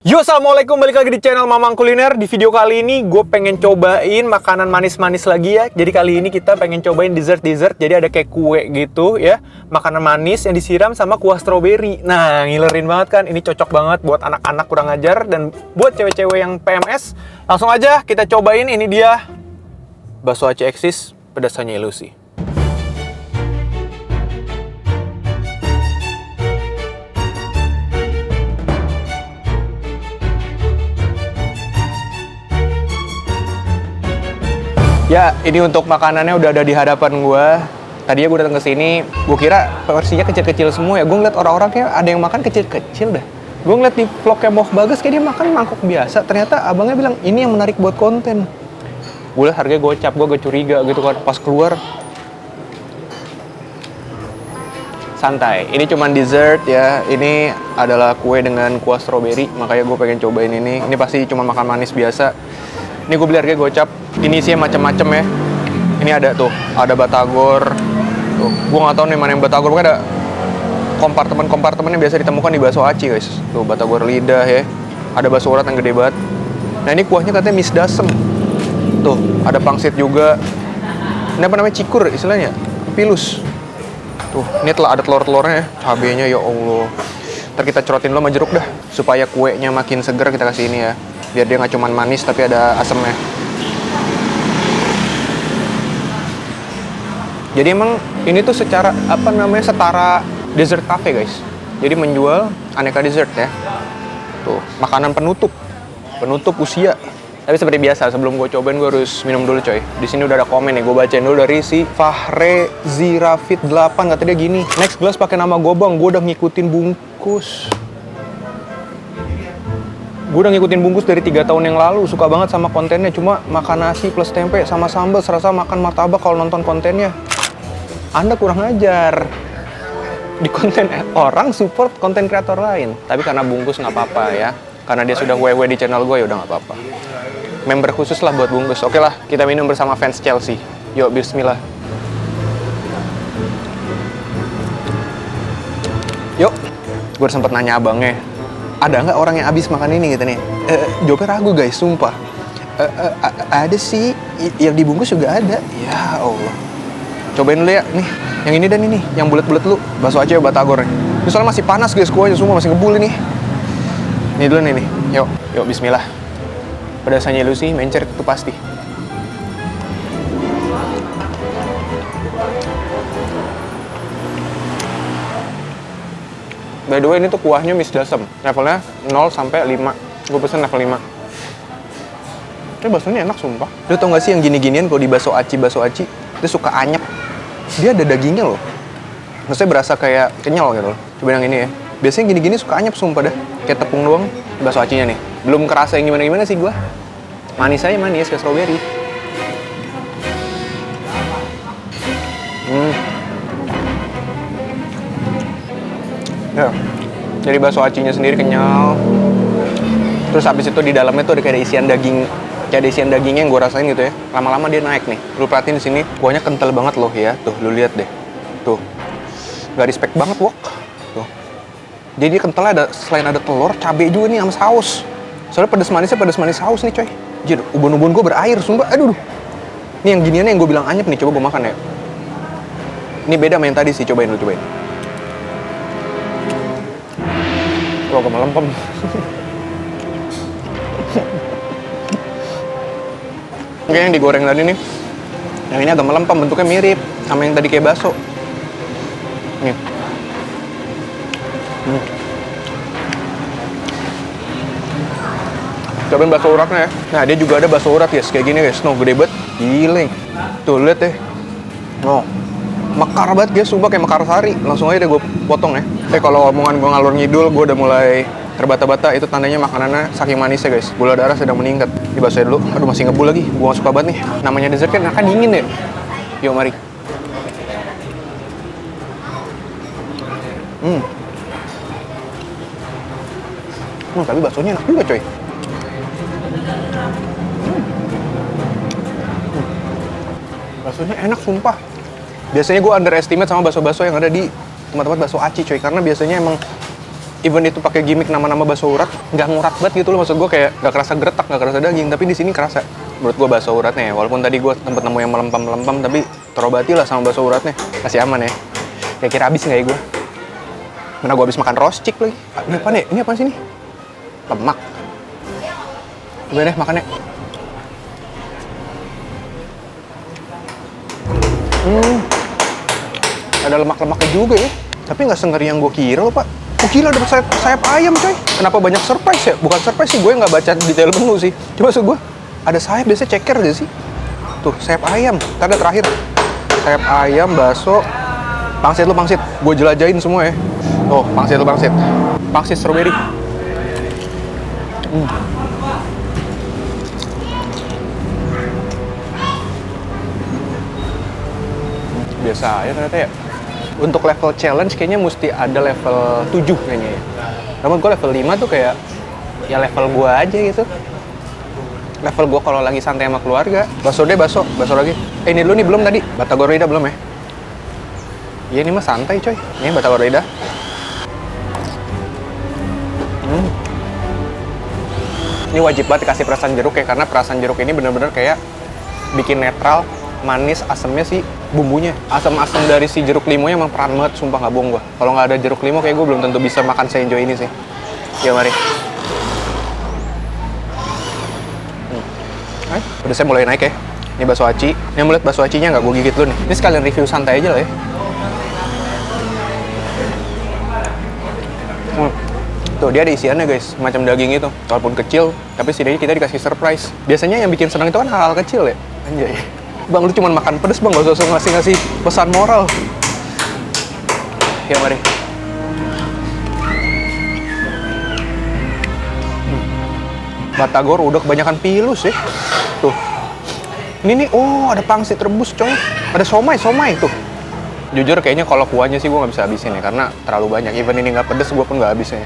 Yo, assalamualaikum, balik lagi di channel Mamang Kuliner. Di video kali ini gue pengen cobain makanan manis-manis lagi ya. Jadi kali ini kita pengen cobain dessert. Jadi ada kayak kue gitu ya, makanan manis yang disiram sama kuah stroberi. Nah, ngilerin banget kan. Ini cocok banget buat anak-anak kurang ajar dan buat cewek-cewek yang PMS. Langsung aja kita cobain. Ini dia bakso Aceh eksis, pedasannya ilusi. Ya, ini untuk makanannya udah ada di hadapan gue. Tadinya gue datang ke sini, gue kira porsinya kecil-kecil semua ya. Gue ngeliat orang-orang kayak ada yang makan kecil-kecil dah. Gue ngeliat di vlognya Moh Bagas kayak dia makan mangkok biasa. Ternyata abangnya bilang, ini yang menarik buat konten. Gue liat harganya gocap, gue agak curiga gitu kan. Pas keluar, santai. Ini cuman dessert ya. Ini adalah kue dengan kuah stroberi. Makanya gue pengen cobain ini. Ini pasti cuma makan manis biasa. Ini gue beli harganya gocap. Ini isinya macam-macam ya. Ini ada tuh, ada batagor. Tuh, gue nggak tahu nih mana yang batagor. Pokoknya ada kompartemen-kompartemen yang biasa ditemukan di bakso aci guys. Tuh batagor lidah ya. Ada bakso urat yang gede banget. Nah ini kuahnya katanya misdasem. Tuh, ada pangsit juga. Ini apa namanya, cikur istilahnya, pilus. Tuh, ini ada telur-telurnya ya. Cabenya ya Allah. Ntar kita cerotin dulu sama jeruk dah, supaya kuenya makin seger. Kita kasih ini ya, biar dia nggak cuman manis tapi ada asemnya. Jadi emang ini tuh secara apa namanya, setara dessert cafe guys. Jadi menjual aneka dessert ya. Tuh, makanan penutup usia. Tapi seperti biasa sebelum gue cobain gue harus minum dulu coy. Di sini udah ada komen nih, gue bacain dulu dari si Fahre Zirafit 8, kata dia gini. Next glass pakai nama Gobang, gue udah ngikutin bungkus. Gue udah ngikutin bungkus dari 3 tahun yang lalu. Suka banget sama kontennya. Cuma makan nasi plus tempe sama sambal serasa makan martabak kalau nonton kontennya. Anda kurang ajar. Di konten orang support konten kreator lain. Tapi karena bungkus nggak apa-apa ya. Karena dia sudah WW di channel gue, ya udah nggak apa-apa. Member khusus lah buat bungkus. Oke lah, kita minum bersama fans Chelsea. Yuk, bismillah. Yuk, gue sempet nanya abangnya, ada nggak orang yang abis makan ini gitu nih? Jawabnya ragu guys, sumpah. Ada sih, yang dibungkus juga ada. Ya Allah. Cobain dulu ya, nih. Yang ini dan ini, yang bulat-bulat dulu. Bakso Aceh batagor nih. Ini soalnya masih panas guys, kuahnya semua masih ngebul ini. Ini dulu nih. Yuk, bismillah. Pedasannya ilusi, mencer itu pasti. By the way, ini tuh kuahnya misdasem. Levelnya 0 sampai 5. Gue pesen level 5. Ini baksonya enak sumpah. Lu tau gak sih yang gini-ginian kalau di bakso aci, dia suka anyep. Dia ada dagingnya loh. Maksudnya berasa kayak kenyal gitu loh. Coba yang ini ya. Biasanya gini-gini suka anyep sumpah dah. Kayak tepung doang. Bakso acinya nih. Belum kerasa yang gimana-gimana sih gua. Manis aja, manis kayak strawberry. Ya. Jadi bakso acinya sendiri kenyal. Terus habis itu di dalamnya tuh ada kayak isian daging. Kayak ada isian dagingnya yang gue rasain gitu ya. Lama-lama dia naik nih. Lu perhatiin di sini, kuahnya kental banget loh ya. Tuh, lu lihat deh. Tuh. Gak respect banget, wok. Tuh. Jadi kentalnya ada, selain ada telur, cabai juga nih sama saus. Soalnya pedes manis saus nih, coy. Jir, ubun-ubun gue berair, sumpah. Aduh. Ini yang giniannya yang gue bilang anyep nih. Coba gue makan ya. Ini beda sama yang tadi sih. Cobain. Wah, gue melempem. Mungkin yang digoreng tadi nih, yang ini agak melempem, bentuknya mirip sama yang tadi kayak bakso. Nih. Cobain bakso uratnya ya. Nah, dia juga ada bakso urat guys, kayak gini guys. No, gede banget. Giling. Tuh, lihat deh. No. Mekar banget guys, sumpah kayak mekar sari. Langsung aja deh gue potong ya. Kalau omongan gue ngalur ngidul, gue udah mulai terbata-bata, itu tandanya makanannya saking manisnya guys. Gula darah sedang meningkat. Di bakso dulu. Aduh, masih ngebul lagi. Gua gak suka banget nih. Namanya dessert kan dingin ya. Yuk, mari. Tapi baksonya enak juga coy. Baksonya enak sumpah. Biasanya gue underestimate sama bakso-bakso yang ada di tempat-tempat bakso aci coy. Karena biasanya emang even itu pakai gimmick nama-nama bakso urat, nggak ngurat banget gitu loh. Maksud gue kayak nggak kerasa geretak, nggak kerasa daging, tapi di sini kerasa. Menurut gue bakso uratnya ya, walaupun tadi gue tempat nemu yang melempem-melempem, tapi terobati lah sama bakso uratnya. Masih aman ya. Kira-kira habis nggak ya gue? Mana gue habis makan roast chick lagi. Ini apa nih? Ini apa sih ini? Lemak. Coba deh makannya. Ada lemak-lemaknya juga ya. Tapi nggak sengeri yang gue kira loh, Pak. Gue kira dapet sayap ayam, coy. Kenapa banyak surprise ya? Bukan surprise sih, gue nggak baca detail menu sih. Cuma maksud gue, ada sayap, biasanya ceker gak sih? Tuh, sayap ayam. Tadi terakhir. Sayap ayam, bakso. Pangsit lu, pangsit. Gue jelajahin semua ya. Oh, pangsit lu, pangsit. Pangsit strawberry. Biasa aja ternyata ya. Untuk level challenge kayaknya mesti ada level 7 kayaknya ya. Namun gue level 5 tuh kayak ya level gue aja gitu. Level gue kalau lagi santai sama keluarga. Bakso deh, bakso lagi. Ini dulu nih belum tadi. Batagor lidah belum ya? Iya ini mah santai coy. Ini batagor lidah. Ini wajib banget dikasih perasan jeruk ya, karena perasan jeruk ini bener-bener kayak bikin netral, manis, asemnya sih bumbunya. Asam-asam dari si jeruk limonya emang peran banget, sumpah nggak bohong gue. Kalau nggak ada jeruk limo kayak gue belum tentu bisa makan se-enjoy ini sih. Ya mari. Udah saya mulai naik ya. Ini bakso aci. Yang mau lihat bakso acinya nggak gue gigit dulu nih. Ini sekalian review santai aja lah ya. Tuh dia ada isiannya guys, macam daging itu. Walaupun kecil, tapi setidaknya kita dikasih surprise. Biasanya yang bikin senang itu kan hal-hal kecil ya. Anjay. Bang, lu cuma makan pedes bang, gak usah ngasih pesan moral. Ya mari. Batagor udah kebanyakan pilus ya. Tuh. Ini nih, oh ada pangsit rebus coy. Ada somai tuh. Jujur kayaknya kalau kuahnya sih gue nggak bisa habisin ya, karena terlalu banyak. Even ini nggak pedes, gue pun nggak habisnya.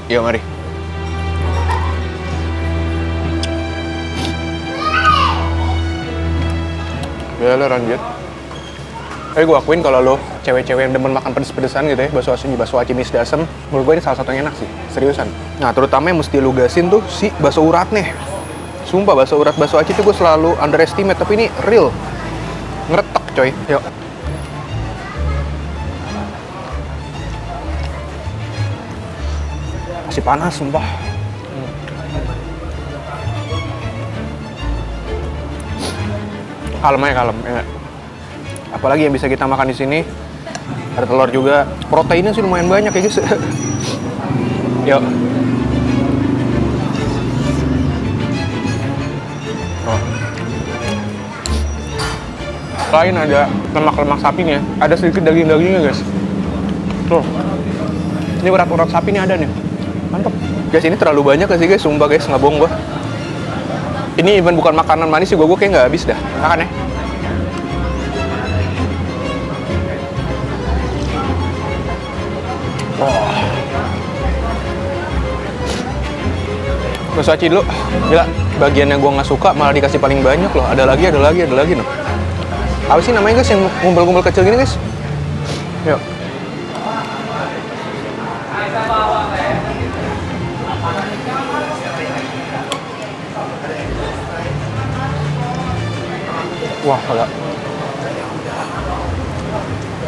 Yuk mari. Ya lo lanjut. Tapi gue akuin kalau lo cewek-cewek yang demen makan pedes-pedesan gitu ya, bakso aci mis dasem, menurut gue ini salah satu yang enak sih, seriusan. Nah terutama yang mesti lo gasin tuh si bakso urat nih. Sumpah bakso urat bakso aci tuh gue selalu underestimate, tapi ini real. Ngeretek coy. Yuk. Masih panas sumpah. Kalem aja, kalem ya. Apalagi yang bisa kita makan di sini, ada telur juga. Proteinnya sih lumayan banyak ya guys. Yuk. Oh. Selain ada lemak-lemak sapinya, ada sedikit daging-dagingnya guys. Tuh. Ini urat-urat sapi nih ada nih. Mantap. Guys, ini terlalu banyak gak sih guys? Sumpah guys, nggak bohong gua. Ini even bukan makanan manis juga gue kayak nggak habis dah. Makan ya. Oh. Bakso aci dulu. Gila, bagian yang gue nggak suka malah dikasih paling banyak loh. Ada lagi noh. Apa sih namanya guys yang ngumpul-ngumpul kecil gini guys? Yuk. Wah, agak.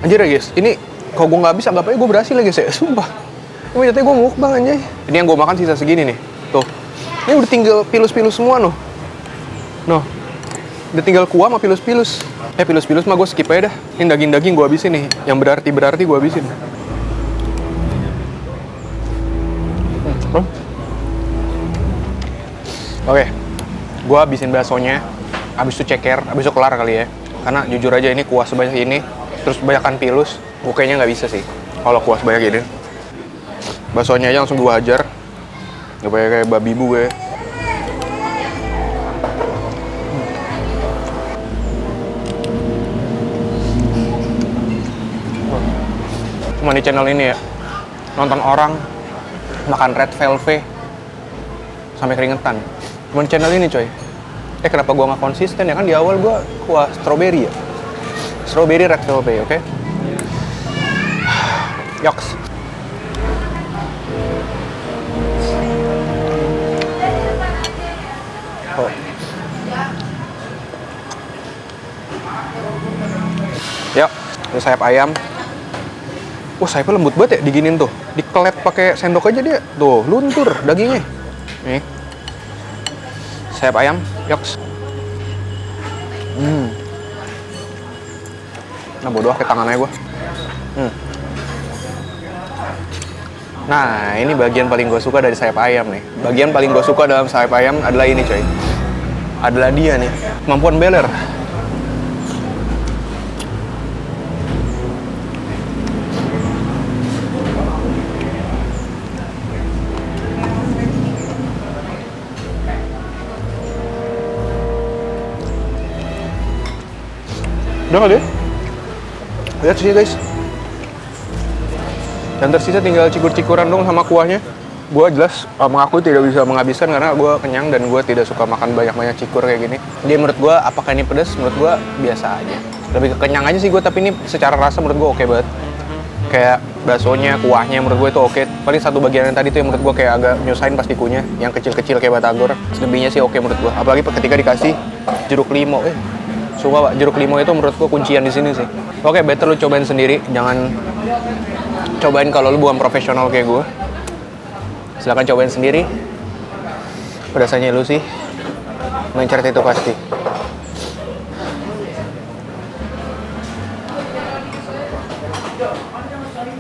Anjir ya guys, ini kalau gue nggak bisa, anggap aja gue berhasil ya guys ya, sumpah. Ini jatuhnya gue mukbang anjay. Ini yang gue makan sisa segini nih, tuh. Ini udah tinggal pilus-pilus semua noh. Udah tinggal kuah sama pilus-pilus. Pilus-pilus mah gue skip aja dah. Ini daging-daging gue habisin nih, yang berarti gue habisin. Oke, gue habisin baksonya. Abis itu ceker, abis itu kelar kali ya. Karena jujur aja ini kuah sebanyak ini, terus kebanyakan pilus, gue kayaknya nggak bisa sih kalau kuah sebanyak ini. Baksonya aja langsung gue hajar, nggak kayak babi bu gue. Cuma di channel ini ya, nonton orang makan red velvet sampai keringetan. Cuma di channel ini coy. Kenapa gue nggak konsisten ya, kan di awal gue kuah strawberry ya, strawberry red velvet, oke? Yoks. Ini sayap ayam. Wah, sayapnya lembut banget ya diginin tuh. Dikelet pakai sendok aja dia. Tuh, luntur dagingnya. Nih. Sayap ayam, yoks. Nah, bodoh pakai tangan aja gue. Nah, ini bagian paling gue suka dari sayap ayam nih. Bagian paling gue suka dalam sayap ayam adalah ini, coy. Adalah dia nih, kemampuan beler. Udah nggak deh? Lihat sih guys. Dan tersisa tinggal cikur-cikuran dong sama kuahnya. Gue jelas mengaku tidak bisa menghabiskan karena gue kenyang dan gue tidak suka makan banyak-banyak cikur kayak gini. Jadi menurut gue, apakah ini pedas? Menurut gue biasa aja. Lebih ke kenyang aja sih gue, tapi ini secara rasa menurut gue oke banget. Kayak baksonya, kuahnya menurut gue itu oke. Paling satu bagian yang tadi tuh yang menurut gue kayak agak nyusahin pas dikunyah. Yang kecil-kecil kayak batagor. Selebihnya sih oke menurut gue. Apalagi ketika dikasih jeruk limau. Sumpah Pak, jeruk limau itu menurut gue kuncian di sini sih. Oke, better lu cobain sendiri. Jangan cobain kalau lu bukan profesional kayak gue. Silahkan cobain sendiri. Pedasanya lu sih mencerita itu pasti.